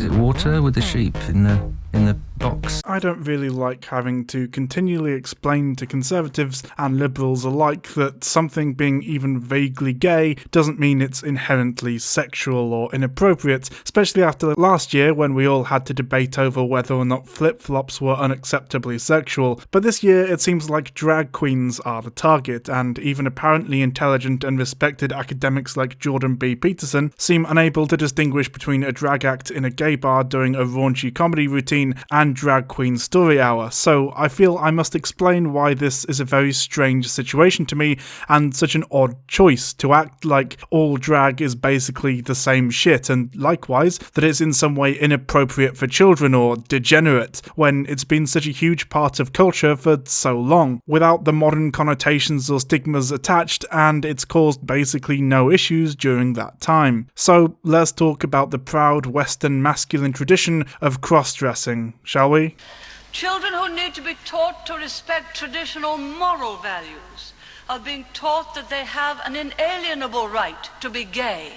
it water with the sheep in the box? I don't really like having to continually explain to conservatives and liberals alike that something being even vaguely gay doesn't mean it's inherently sexual or inappropriate, especially after last year when we all had to debate over whether or not flip-flops were unacceptably sexual. But this year it seems like drag queens are the target, and even apparently intelligent and respected academics like Jordan B. Peterson seem unable to distinguish between a drag act in a gay bar doing a raunchy comedy routine and drag queen story hour. So I feel I must explain why this is a very strange situation to me and such an odd choice to act like all drag is basically the same shit, and likewise that it's in some way inappropriate for children or degenerate when it's been such a huge part of culture for so long without the modern connotations or stigmas attached, and it's caused basically no issues during that time. So let's talk about the proud Western masculine tradition of cross-dressing, shall we? Children who need to be taught to respect traditional moral values are being taught that they have an inalienable right to be gay.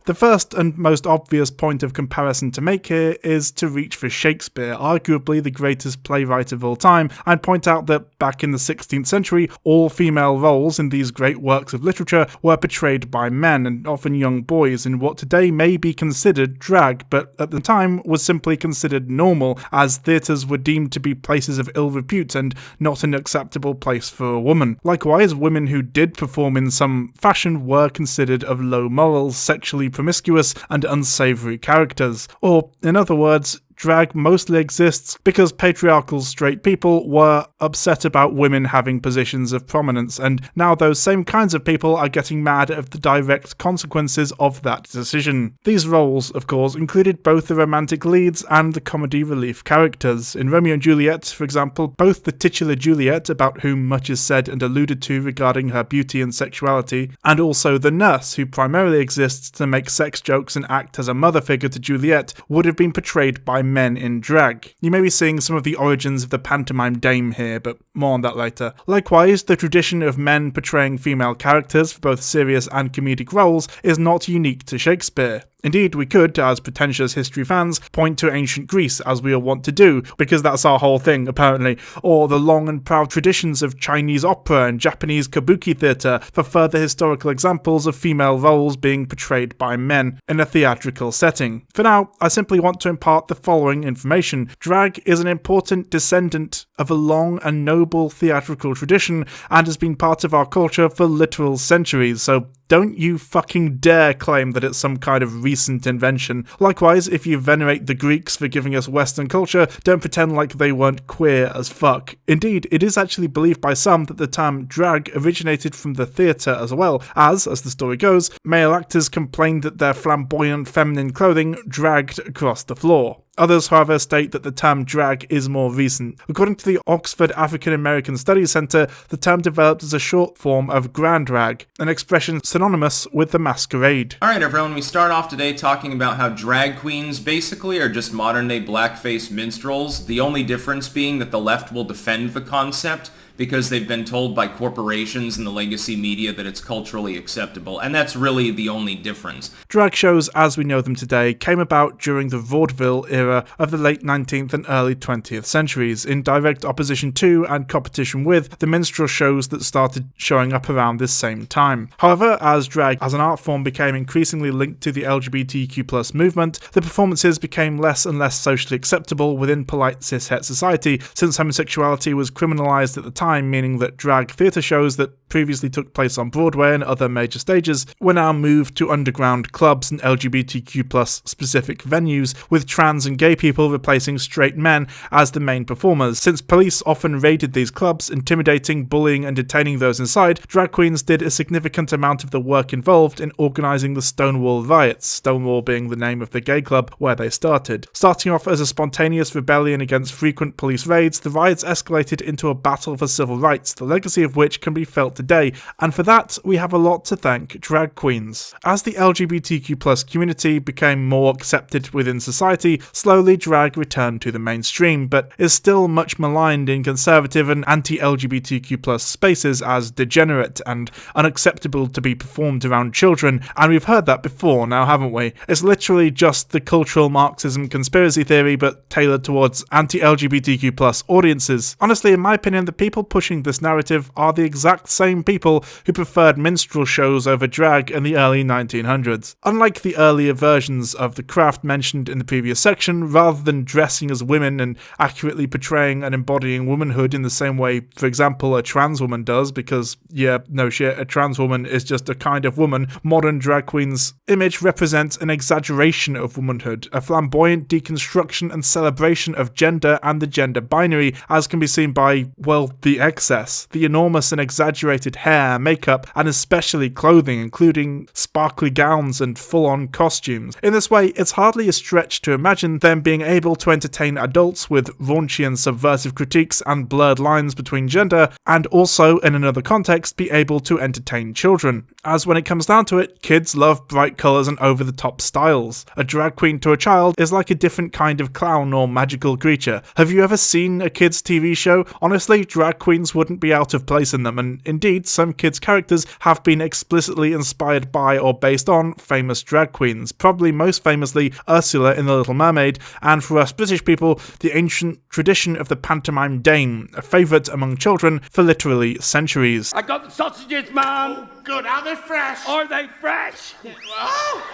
The first and most obvious point of comparison to make here is to reach for Shakespeare, arguably the greatest playwright of all time, and point out that back in the 16th century, all female roles in these great works of literature were portrayed by men, and often young boys, in what today may be considered drag, but at the time was simply considered normal, as theatres were deemed to be places of ill repute and not an acceptable place for a woman. Likewise, women who did perform in some fashion were considered of low morals, sexually promiscuous and unsavoury characters, or, in other words, drag mostly exists because patriarchal straight people were upset about women having positions of prominence, and now those same kinds of people are getting mad at the direct consequences of that decision. These roles, of course, included both the romantic leads and the comedy relief characters. In Romeo and Juliet, for example, both the titular Juliet, about whom much is said and alluded to regarding her beauty and sexuality, and also the nurse, who primarily exists to make sex jokes and act as a mother figure to Juliet, would have been portrayed by men in drag. You may be seeing some of the origins of the pantomime dame here, but more on that later. Likewise, the tradition of men portraying female characters for both serious and comedic roles is not unique to Shakespeare. Indeed, we could, as pretentious history fans, point to ancient Greece, as we all want to do, because that's our whole thing, apparently, or the long and proud traditions of Chinese opera and Japanese kabuki theatre for further historical examples of female roles being portrayed by men in a theatrical setting. For now, I simply want to impart the following information. Drag is an important descendant of a long and noble theatrical tradition and has been part of our culture for literal centuries, so don't you fucking dare claim that it's some kind of recent invention. Likewise, if you venerate the Greeks for giving us Western culture, don't pretend like they weren't queer as fuck. Indeed, it is actually believed by some that the term drag originated from the theatre as well, as the story goes, male actors complained that their flamboyant feminine clothing dragged across the floor. Others, however, state that the term drag is more recent. According to the Oxford African American Studies Centre, the term developed as a short form of grand drag, an expression synonymous with the masquerade. Alright everyone, we start off today talking about how drag queens basically are just modern-day blackface minstrels, the only difference being that the left will defend the concept because they've been told by corporations and the legacy media that it's culturally acceptable, and that's really the only difference. Drag shows, as we know them today, came about during the vaudeville era of the late 19th and early 20th centuries, in direct opposition to and competition with the minstrel shows that started showing up around this same time. However, as drag as an art form became increasingly linked to the LGBTQ+ movement, the performances became less and less socially acceptable within polite cis-het society, since homosexuality was criminalized at the time, meaning that drag theatre shows that previously took place on Broadway and other major stages were now moved to underground clubs and LGBTQ+ specific venues, with trans and gay people replacing straight men as the main performers. Since police often raided these clubs, intimidating, bullying and detaining those inside, drag queens did a significant amount of the work involved in organising the Stonewall riots, Stonewall being the name of the gay club where they started. Starting off as a spontaneous rebellion against frequent police raids, the riots escalated into a battle for civil rights, the legacy of which can be felt today, and for that we have a lot to thank drag queens. As the LGBTQ+ community became more accepted within society, slowly drag returned to the mainstream, but is still much maligned in conservative and anti-LGBTQ+ spaces as degenerate and unacceptable to be performed around children, and we've heard that before now, haven't we? It's literally just the cultural Marxism conspiracy theory, but tailored towards anti-LGBTQ+ audiences. Honestly, in my opinion, the people pushing this narrative are the exact same people who preferred minstrel shows over drag in the early 1900s. Unlike the earlier versions of the craft mentioned in the previous section, rather than dressing as women and accurately portraying and embodying womanhood in the same way, for example, a trans woman does, because, yeah, no shit, a trans woman is just a kind of woman, modern drag queens' image represents an exaggeration of womanhood, a flamboyant deconstruction and celebration of gender and the gender binary, as can be seen by, well, the excess, the enormous and exaggerated hair, makeup, and especially clothing, including sparkly gowns and full-on costumes. In this way, it's hardly a stretch to imagine them being able to entertain adults with raunchy and subversive critiques and blurred lines between gender, and also, in another context, be able to entertain children. As when it comes down to it, kids love bright colours and over-the-top styles. A drag queen to a child is like a different kind of clown or magical creature. Have you ever seen a kids' TV show? Honestly, drag queens wouldn't be out of place in them, and indeed, some kids' characters have been explicitly inspired by or based on famous drag queens, probably most famously Ursula in The Little Mermaid, and for us British people, the ancient tradition of the pantomime dame, a favourite among children for literally centuries. I got the sausages, man! Oh, good. Are they fresh? Are they fresh? Oh,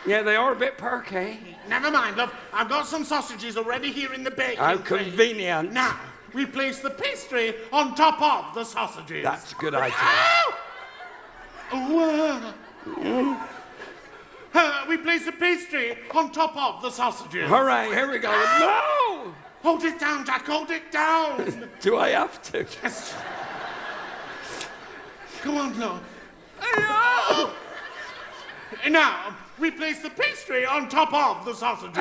Yeah, they are a bit perky. never mind, love. I've got some sausages already here in the baking How tray. convenient. Now, we place the pastry on top of the sausages. That's a good idea. Oh! We place the pastry on top of the sausages. Hooray, here we go. No! Hold it down, Jack, hold it down. Do I have to? Yes. Come on, love. Now, we place the pastry on top of the sausages.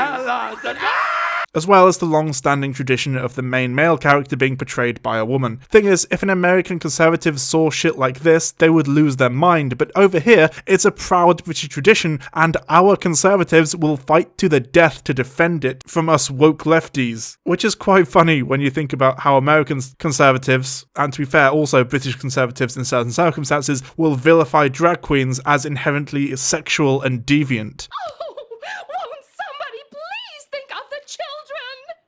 As well as the long-standing tradition of the main male character being portrayed by a woman. Thing is, if an American conservative saw shit like this, they would lose their mind, but over here, it's a proud British tradition, and our conservatives will fight to the death to defend it from us woke lefties. Which is quite funny when you think about how American conservatives, and to be fair, also British conservatives in certain circumstances, will vilify drag queens as inherently sexual and deviant.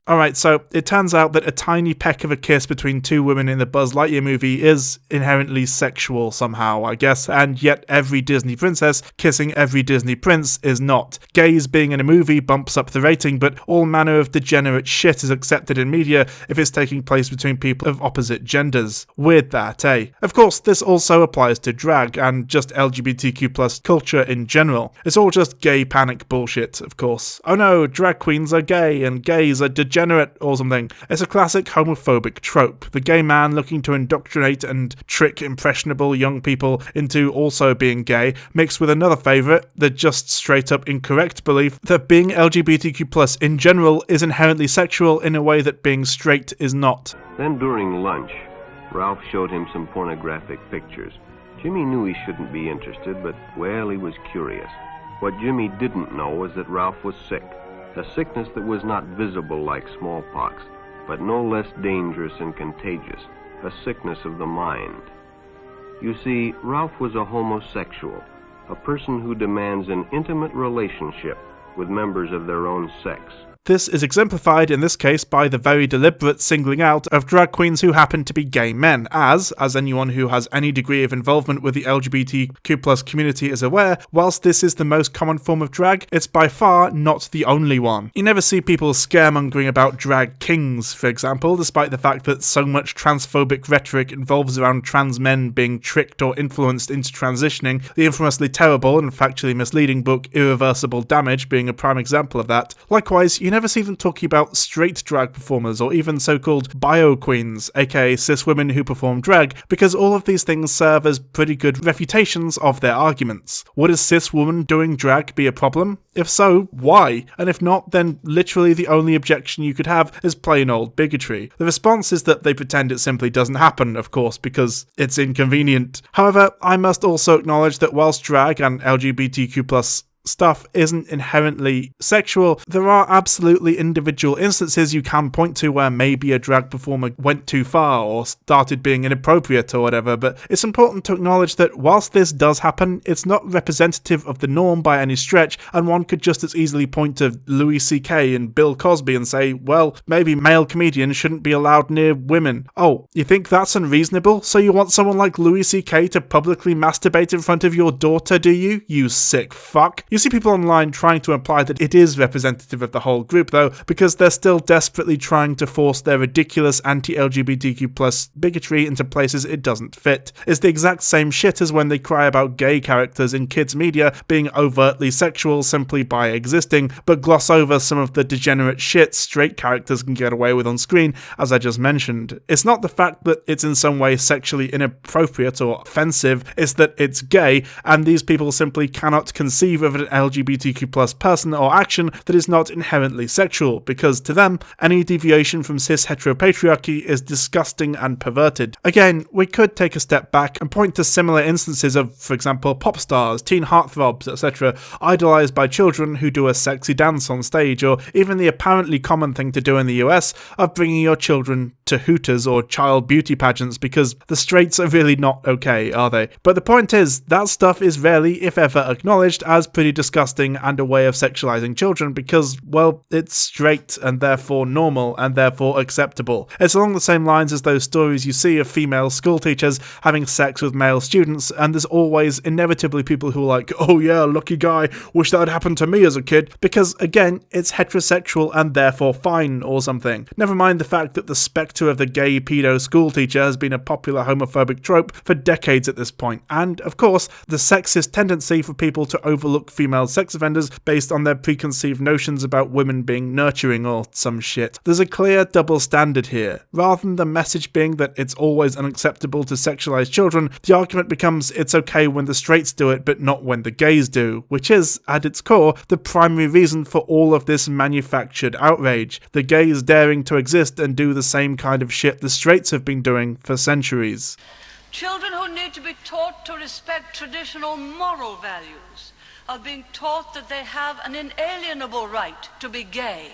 Alright, so it turns out that a tiny peck of a kiss between two women in the Buzz Lightyear movie is inherently sexual somehow, I guess, and yet every Disney princess kissing every Disney prince is not. Gays being in a movie bumps up the rating, but all manner of degenerate shit is accepted in media if it's taking place between people of opposite genders. Weird that, eh? Of course, this also applies to drag and just LGBTQ+ culture in general. It's all just gay panic bullshit, of course. Oh no, drag queens are gay and gays are degenerate or something. It's a classic homophobic trope. The gay man looking to indoctrinate and trick impressionable young people into also being gay, mixed with another favourite, the just straight up incorrect belief that being LGBTQ+ in general is inherently sexual in a way that being straight is not. Then during lunch, Ralph showed him some pornographic pictures. Jimmy knew he shouldn't be interested, but, well, he was curious. What Jimmy didn't know was that Ralph was sick. A sickness that was not visible like smallpox, but no less dangerous and contagious, a sickness of the mind. You see, Ralph was a homosexual, a person who demands an intimate relationship with members of their own sex. This is exemplified in this case by the very deliberate singling out of drag queens who happen to be gay men, as anyone who has any degree of involvement with the LGBTQ+ community is aware, whilst this is the most common form of drag, it's by far not the only one. You never see people scaremongering about drag kings, for example, despite the fact that so much transphobic rhetoric involves around trans men being tricked or influenced into transitioning, the infamously terrible and factually misleading book Irreversible Damage being a prime example of that. Likewise, you never see them talking about straight drag performers or even so-called bio queens, aka cis women who perform drag, because all of these things serve as pretty good refutations of their arguments. Would a cis woman doing drag be a problem? If so, why? And if not, then literally the only objection you could have is plain old bigotry. The response is that they pretend it simply doesn't happen, of course, because it's inconvenient. However, I must also acknowledge that whilst drag and LGBTQ+ stuff isn't inherently sexual, there are absolutely individual instances you can point to where maybe a drag performer went too far or started being inappropriate or whatever, but it's important to acknowledge that whilst this does happen, it's not representative of the norm by any stretch, and one could just as easily point to Louis C.K. and Bill Cosby and say, well, maybe male comedians shouldn't be allowed near women. Oh, you think that's unreasonable? So you want someone like Louis C.K. to publicly masturbate in front of your daughter, do you? You sick fuck. You see people online trying to imply that it is representative of the whole group, though, because they're still desperately trying to force their ridiculous anti-LGBTQ+ bigotry into places it doesn't fit. It's the exact same shit as when they cry about gay characters in kids' media being overtly sexual simply by existing, but gloss over some of the degenerate shit straight characters can get away with on screen, as I just mentioned. It's not the fact that it's in some way sexually inappropriate or offensive, it's that it's gay, and these people simply cannot conceive of an LGBTQ+ person or action that is not inherently sexual, because to them, any deviation from cis heteropatriarchy is disgusting and perverted. Again, we could take a step back and point to similar instances of, for example, pop stars, teen heartthrobs, etc., idolized by children who do a sexy dance on stage, or even the apparently common thing to do in the US of bringing your children to Hooters or child beauty pageants, because the straights are really not okay, are they? But the point is, that stuff is rarely, if ever, acknowledged as pretty disgusting and a way of sexualizing children because, well, it's straight and therefore normal and therefore acceptable. It's along the same lines as those stories you see of female school teachers having sex with male students, and there's always inevitably people who are like, oh yeah, lucky guy, wish that had happened to me as a kid, because again, it's heterosexual and therefore fine or something. Never mind the fact that the spectre of the gay pedo school teacher has been a popular homophobic trope for decades at this point, and of course, the sexist tendency for people to overlook female sex offenders based on their preconceived notions about women being nurturing or some shit. There's a clear double standard here. Rather than the message being that it's always unacceptable to sexualize children, the argument becomes it's okay when the straights do it but not when the gays do, which is, at its core, the primary reason for all of this manufactured outrage. The gays daring to exist and do the same kind of shit the straights have been doing for centuries. Children who need to be taught to respect traditional moral values are being taught that they have an inalienable right to be gay.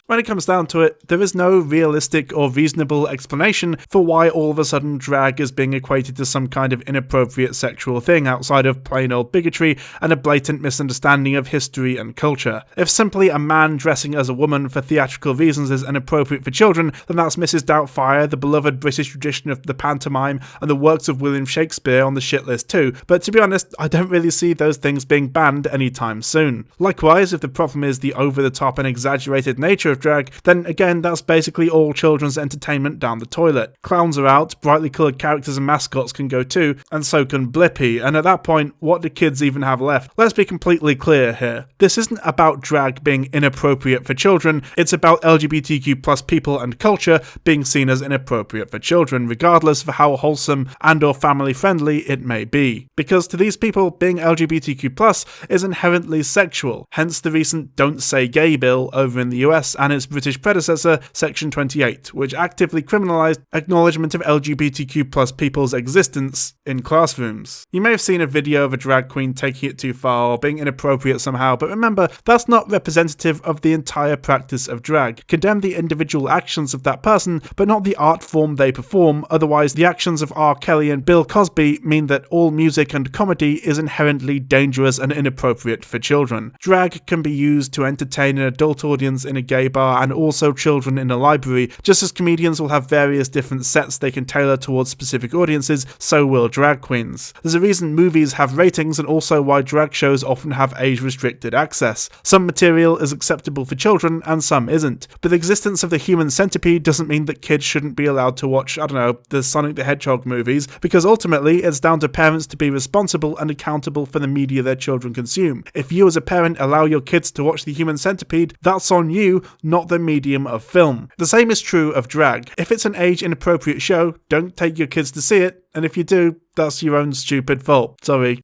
When it comes down to it, there is no realistic or reasonable explanation for why all of a sudden drag is being equated to some kind of inappropriate sexual thing outside of plain old bigotry and a blatant misunderstanding of history and culture. If simply a man dressing as a woman for theatrical reasons is inappropriate for children, then that's Mrs. Doubtfire, the beloved British tradition of the pantomime, and the works of William Shakespeare on the shit list too. But to be honest, I don't really see those things being banned anytime soon. Likewise, if the problem is the over-the-top and exaggerated nature of drag, then again that's basically all children's entertainment down the toilet. Clowns are out, brightly coloured characters and mascots can go too, and so can Blippi, and at that point, what do kids even have left? Let's be completely clear here. This isn't about drag being inappropriate for children, it's about LGBTQ+ people and culture being seen as inappropriate for children, regardless of how wholesome and or family friendly it may be. Because to these people, being LGBTQ+ is inherently sexual, hence the recent Don't Say Gay bill over in the US and its British predecessor, Section 28, which actively criminalised acknowledgement of LGBTQ+ people's existence in classrooms. You may have seen a video of a drag queen taking it too far or being inappropriate somehow, but remember, that's not representative of the entire practice of drag. Condemn the individual actions of that person, but not the art form they perform, otherwise the actions of R. Kelly and Bill Cosby mean that all music and comedy is inherently dangerous and inappropriate for children. Drag can be used to entertain an adult audience in a gay bar and also children in a library. Just as comedians will have various different sets they can tailor towards specific audiences, so will drag queens. There's a reason movies have ratings and also why drag shows often have age-restricted access. Some material is acceptable for children and some isn't. But the existence of the human centipede doesn't mean that kids shouldn't be allowed to watch, I don't know, the Sonic the Hedgehog movies, because ultimately it's down to parents to be responsible and accountable for the media their children consume. If you as a parent allow your kids to watch the human centipede, that's on you, not the medium of film. The same is true of drag. If it's an age-inappropriate show, don't take your kids to see it, and if you do, that's your own stupid fault. Sorry.